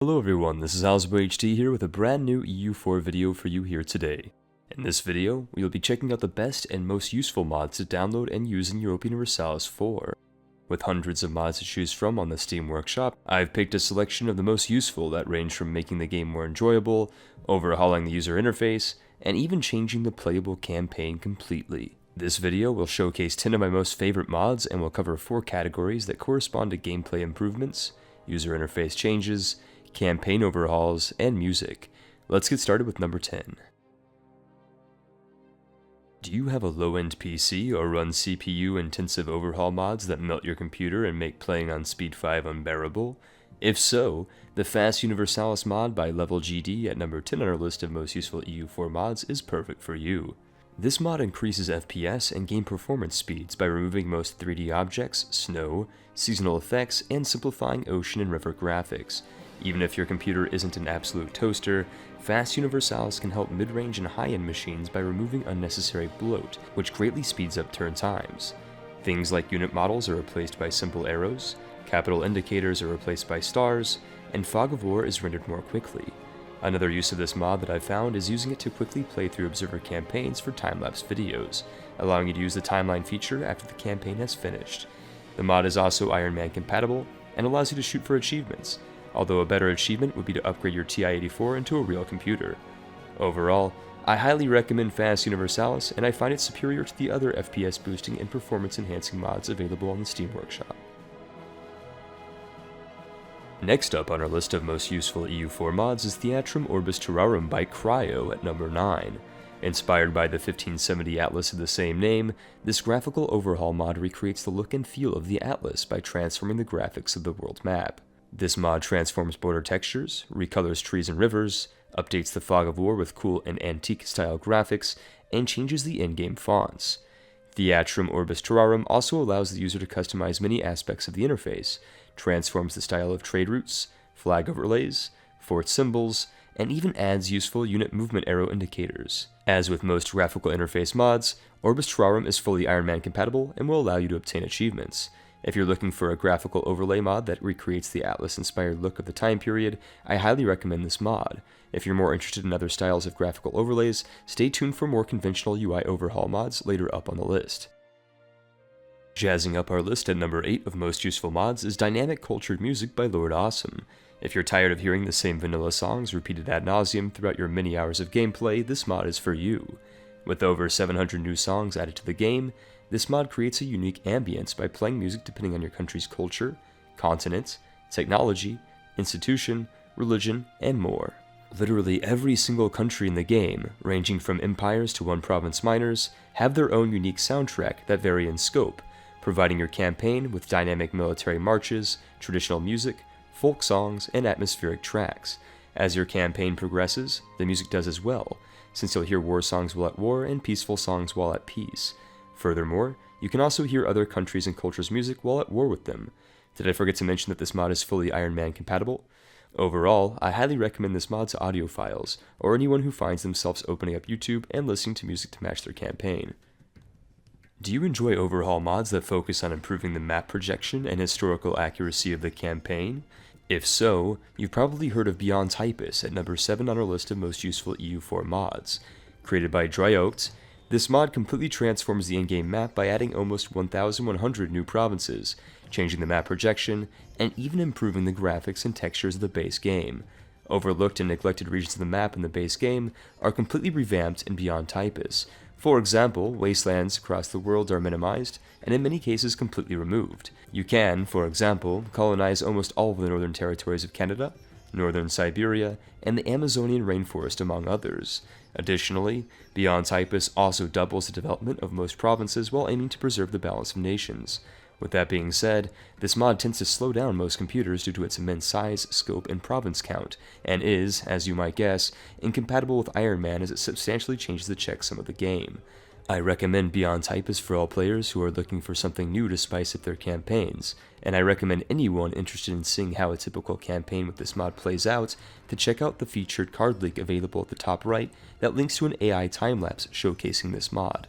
Hello everyone, this is AlzaboHD here with a brand new EU4 video for you here today. In this video, we will be checking out the best and most useful mods to download and use in Europa Universalis IV. With hundreds of mods to choose from on the Steam Workshop, I've picked a selection of the most useful that range from making the game more enjoyable, overhauling the user interface, and even changing the playable campaign completely. This video will showcase 10 of my most favorite mods and will cover 4 categories that correspond to gameplay improvements, user interface changes, campaign overhauls, and music. Let's get started with number 10. Do you have a low-end PC or run CPU-intensive overhaul mods that melt your computer and make playing on Speed 5 unbearable? If so, the Fast Universalis mod by Level GD at number 10 on our list of most useful EU4 mods is perfect for you. This mod increases FPS and game performance speeds by removing most 3D objects, snow, seasonal effects, and simplifying ocean and river graphics. Even if your computer isn't an absolute toaster, Fast Universalis can help mid-range and high-end machines by removing unnecessary bloat, which greatly speeds up turn times. Things like unit models are replaced by simple arrows, capital indicators are replaced by stars, and fog of war is rendered more quickly. Another use of this mod that I've found is using it to quickly play through observer campaigns for time-lapse videos, allowing you to use the timeline feature after the campaign has finished. The mod is also Iron Man compatible and allows you to shoot for achievements, although a better achievement would be to upgrade your TI-84 into a real computer. Overall, I highly recommend Fast Universalis, and I find it superior to the other FPS boosting and performance enhancing mods available on the Steam Workshop. Next up on our list of most useful EU4 mods is Theatrum Orbis Terrarum by Cryo at number 9. Inspired by the 1570 atlas of the same name, this graphical overhaul mod recreates the look and feel of the atlas by transforming the graphics of the world map. This mod transforms border textures, recolors trees and rivers, updates the fog of war with cool and antique-style graphics, and changes the in-game fonts. Theatrum Orbis Terrarum also allows the user to customize many aspects of the interface, transforms the style of trade routes, flag overlays, fort symbols, and even adds useful unit movement arrow indicators. As with most graphical interface mods, Orbis Terrarum is fully Iron Man compatible and will allow you to obtain achievements. If you're looking for a graphical overlay mod that recreates the Atlas-inspired look of the time period, I highly recommend this mod. If you're more interested in other styles of graphical overlays, stay tuned for more conventional UI overhaul mods later up on the list. Jazzing up our list at number 8 of most useful mods is Dynamic Cultured Music by Lord Awesome. If you're tired of hearing the same vanilla songs repeated ad nauseum throughout your many hours of gameplay, this mod is for you. With over 700 new songs added to the game, this mod creates a unique ambience by playing music depending on your country's culture, continent, technology, institution, religion, and more. Literally every single country in the game, ranging from empires to one-province minors, have their own unique soundtrack that vary in scope, providing your campaign with dynamic military marches, traditional music, folk songs, and atmospheric tracks. As your campaign progresses, the music does as well, since you'll hear war songs while at war and peaceful songs while at peace. Furthermore, you can also hear other countries' and cultures' music while at war with them. Did I forget to mention that this mod is fully Iron Man compatible? Overall, I highly recommend this mod to audiophiles, or anyone who finds themselves opening up YouTube and listening to music to match their campaign. Do you enjoy overhaul mods that focus on improving the map projection and historical accuracy of the campaign? If so, you've probably heard of Beyond Typus at number 7 on our list of most useful EU4 mods. Created by Dryokt, this mod completely transforms the in-game map by adding almost 1,100 new provinces, changing the map projection, and even improving the graphics and textures of the base game. Overlooked and neglected regions of the map in the base game are completely revamped in Beyond Typus. For example, wastelands across the world are minimized, and in many cases completely removed. You can, for example, colonize almost all of the northern territories of Canada, northern Siberia, and the Amazonian rainforest among others. Additionally, Beyond Typus also doubles the development of most provinces while aiming to preserve the balance of nations. With that being said, this mod tends to slow down most computers due to its immense size, scope, and province count, and is, as you might guess, incompatible with Iron Man as it substantially changes the checksum of the game. I recommend Beyond Typus for all players who are looking for something new to spice up their campaigns, and I recommend anyone interested in seeing how a typical campaign with this mod plays out to check out the featured card link available at the top right that links to an AI time-lapse showcasing this mod.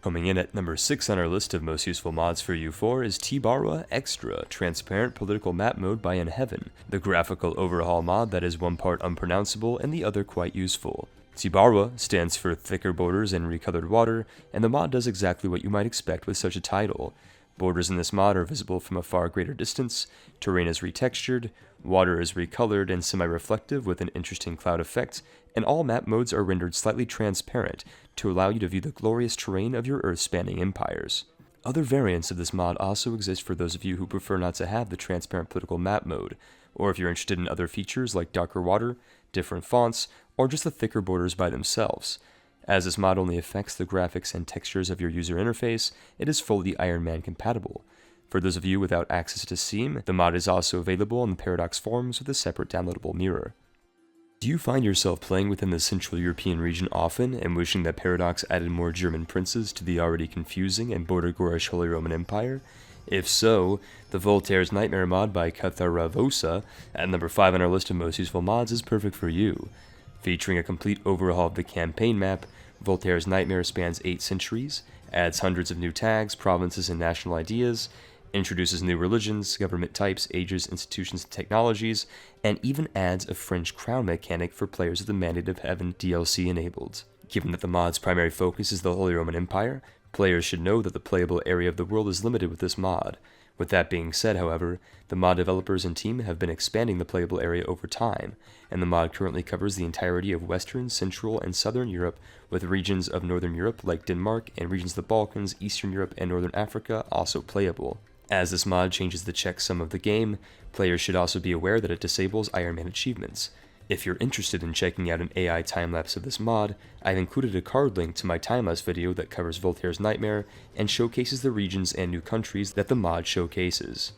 Coming in at number 6 on our list of most useful mods for EU4 is TBARW Extra, Transparent Political Map Mode by InHeaven, the graphical overhaul mod that is one part unpronounceable and the other quite useful. TBARW stands for thicker borders and recolored water, and the mod does exactly what you might expect with such a title. Borders in this mod are visible from a far greater distance, terrain is retextured, water is recolored and semi-reflective with an interesting cloud effect, and all map modes are rendered slightly transparent to allow you to view the glorious terrain of your earth-spanning empires. Other variants of this mod also exist for those of you who prefer not to have the transparent political map mode, or if you're interested in other features like darker water, different fonts, or just the thicker borders by themselves. As this mod only affects the graphics and textures of your user interface, it is fully Iron Man compatible. For those of you without access to Steam, the mod is also available on the Paradox forums with a separate downloadable mirror. Do you find yourself playing within the Central European region often and wishing that Paradox added more German princes to the already confusing and border-gorish Holy Roman Empire? If so, the Voltaire's Nightmare mod by Catharavosa, at number 5 on our list of most useful mods, is perfect for you. Featuring a complete overhaul of the campaign map, Voltaire's Nightmare spans 8 centuries, adds hundreds of new tags, provinces, and national ideas, introduces new religions, government types, ages, institutions, and technologies, and even adds a French crown mechanic for players with the Mandate of Heaven DLC enabled. Given that the mod's primary focus is the Holy Roman Empire, players should know that the playable area of the world is limited with this mod. With that being said, however, the mod developers and team have been expanding the playable area over time, and the mod currently covers the entirety of Western, Central, and Southern Europe, with regions of Northern Europe like Denmark, and regions of the Balkans, Eastern Europe, and Northern Africa also playable. As this mod changes the checksum of the game, players should also be aware that it disables Iron Man achievements. If you're interested in checking out an AI time-lapse of this mod, I've included a card link to my time-lapse video that covers Voltaire's Nightmare and showcases the regions and new countries that the mod showcases.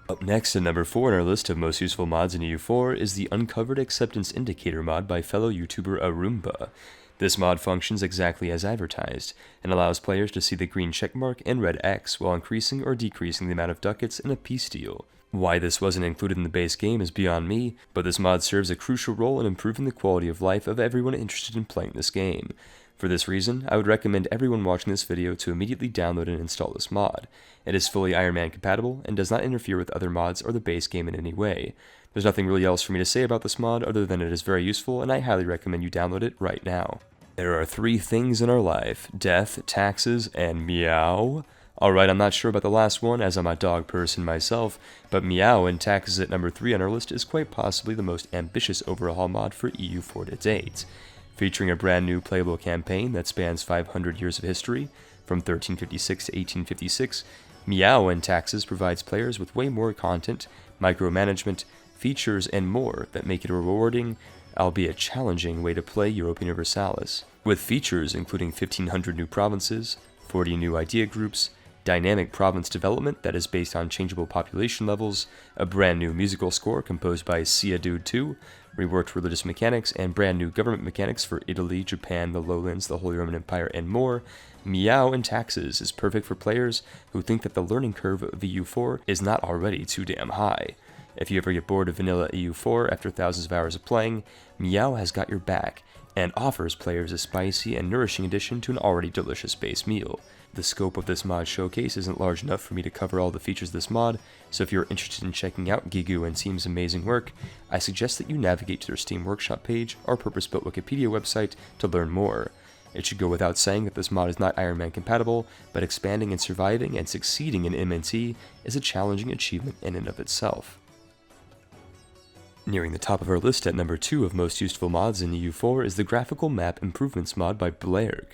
Up next at number 4 on our list of most useful mods in EU4 is the Uncovered Acceptance Indicator mod by fellow YouTuber Arumba. This mod functions exactly as advertised, and allows players to see the green checkmark and red X while increasing or decreasing the amount of ducats in a peace deal. Why this wasn't included in the base game is beyond me, but this mod serves a crucial role in improving the quality of life of everyone interested in playing this game. For this reason, I would recommend everyone watching this video to immediately download and install this mod. It is fully Iron Man compatible and does not interfere with other mods or the base game in any way. There's nothing really else for me to say about this mod other than it is very useful and I highly recommend you download it right now. There are 3 things in our life: death, taxes, and meow. Alright, I'm not sure about the last one as I'm a dog person myself, but meow and taxes at number 3 on our list is quite possibly the most ambitious overhaul mod for EU4 to date. Featuring a brand new playable campaign that spans 500 years of history, from 1356 to 1856, Meow and Taxes provides players with way more content, micromanagement, features, and more that make it a rewarding, albeit challenging, way to play Europa Universalis. With features including 1,500 new provinces, 40 new idea groups, dynamic province development that is based on changeable population levels, a brand new musical score composed by Sia Dude 2, reworked religious mechanics, and brand new government mechanics for Italy, Japan, the Lowlands, the Holy Roman Empire, and more, Meow and Taxes is perfect for players who think that the learning curve of EU4 is not already too damn high. If you ever get bored of vanilla EU4 after thousands of hours of playing, Meow has got your back, and offers players a spicy and nourishing addition to an already delicious base meal. The scope of this mod showcase isn't large enough for me to cover all the features of this mod, so if you're interested in checking out Gigu and Team's amazing work, I suggest that you navigate to their Steam Workshop page or purpose-built Wikipedia website to learn more. It should go without saying that this mod is not Iron Man compatible, but expanding and surviving and succeeding in MNT is a challenging achievement in and of itself. Nearing the top of our list at number 2 of most useful mods in EU4 is the Graphical Map Improvements mod by Blerg.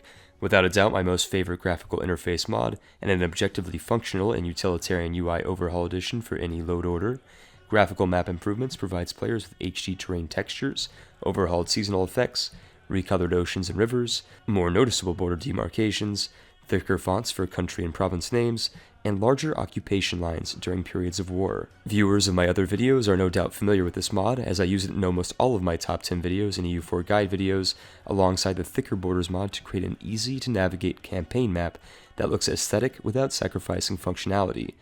Without a doubt my most favorite graphical interface mod, and an objectively functional and utilitarian UI overhaul edition for any load order, Graphical Map Improvements provides players with HD terrain textures, overhauled seasonal effects, recolored oceans and rivers, more noticeable border demarcations, thicker fonts for country and province names, and larger occupation lines during periods of war. Viewers of my other videos are no doubt familiar with this mod, as I use it in almost all of my top 10 videos and EU4 guide videos, alongside the Thicker Borders mod to create an easy-to-navigate campaign map that looks aesthetic without sacrificing functionality.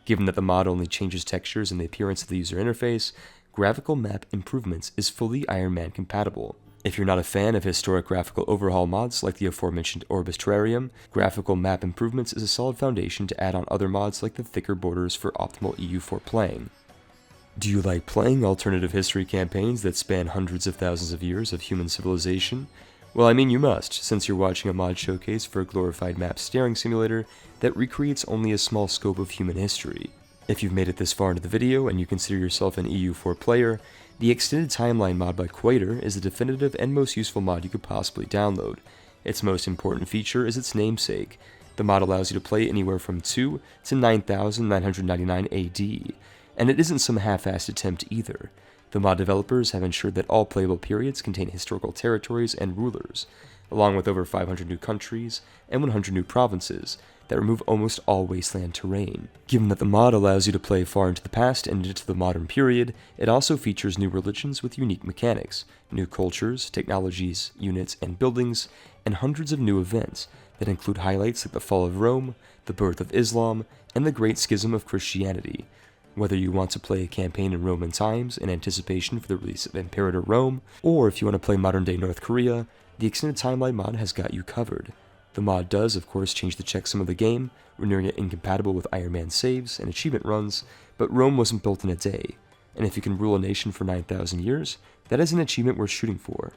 Given that the mod only changes textures and the appearance of the user interface, Graphical Map Improvements is fully Iron Man compatible. If you're not a fan of historic graphical overhaul mods like the aforementioned Orbis Terrarium, graphical map improvements is a solid foundation to add on other mods like the thicker borders for optimal EU4 playing. Do you like playing alternative history campaigns that span hundreds of thousands of years of human civilization? Well, I mean you must, since you're watching a mod showcase for a glorified map staring simulator that recreates only a small scope of human history. If you've made it this far into the video and you consider yourself an EU4 player, the Extended Timeline mod by Quater is the definitive and most useful mod you could possibly download. Its most important feature is its namesake. The mod allows you to play anywhere from 2 to 9,999 AD, and it isn't some half-assed attempt either. The mod developers have ensured that all playable periods contain historical territories and rulers, along with over 500 new countries and 100 new provinces that remove almost all wasteland terrain. Given that the mod allows you to play far into the past and into the modern period, it also features new religions with unique mechanics, new cultures, technologies, units, and buildings, and hundreds of new events that include highlights like the fall of Rome, the birth of Islam, and the Great Schism of Christianity. Whether you want to play a campaign in Roman times in anticipation for the release of Imperator Rome, or if you want to play modern-day North Korea, the Extended Timeline mod has got you covered. The mod does, of course, change the checksum of the game, rendering it incompatible with Iron Man saves and achievement runs, but Rome wasn't built in a day, and if you can rule a nation for 9,000 years, that is an achievement worth shooting for.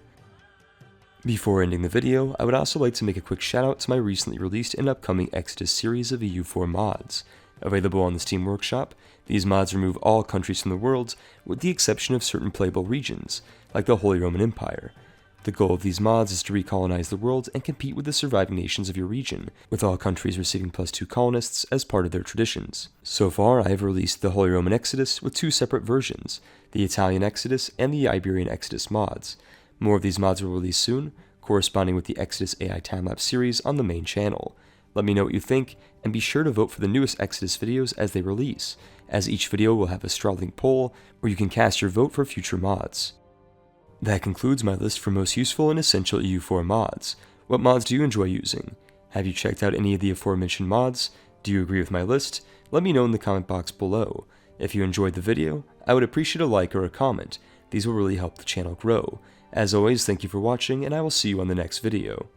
Before ending the video, I would also like to make a quick shout out to my recently released and upcoming Exodus series of EU4 mods. Available on the Steam Workshop, these mods remove all countries from the world, with the exception of certain playable regions, like the Holy Roman Empire. The goal of these mods is to recolonize the world and compete with the surviving nations of your region, with all countries receiving +2 colonists as part of their traditions. So far, I have released the Holy Roman Exodus with 2 separate versions, the Italian Exodus and the Iberian Exodus mods. More of these mods will release soon, corresponding with the Exodus AI timelapse series on the main channel. Let me know what you think, and be sure to vote for the newest Exodus videos as they release, as each video will have a straw link poll where you can cast your vote for future mods. That concludes my list for most useful and essential EU4 mods. What mods do you enjoy using? Have you checked out any of the aforementioned mods? Do you agree with my list? Let me know in the comment box below. If you enjoyed the video, I would appreciate a like or a comment. These will really help the channel grow. As always, thank you for watching, and I will see you on the next video.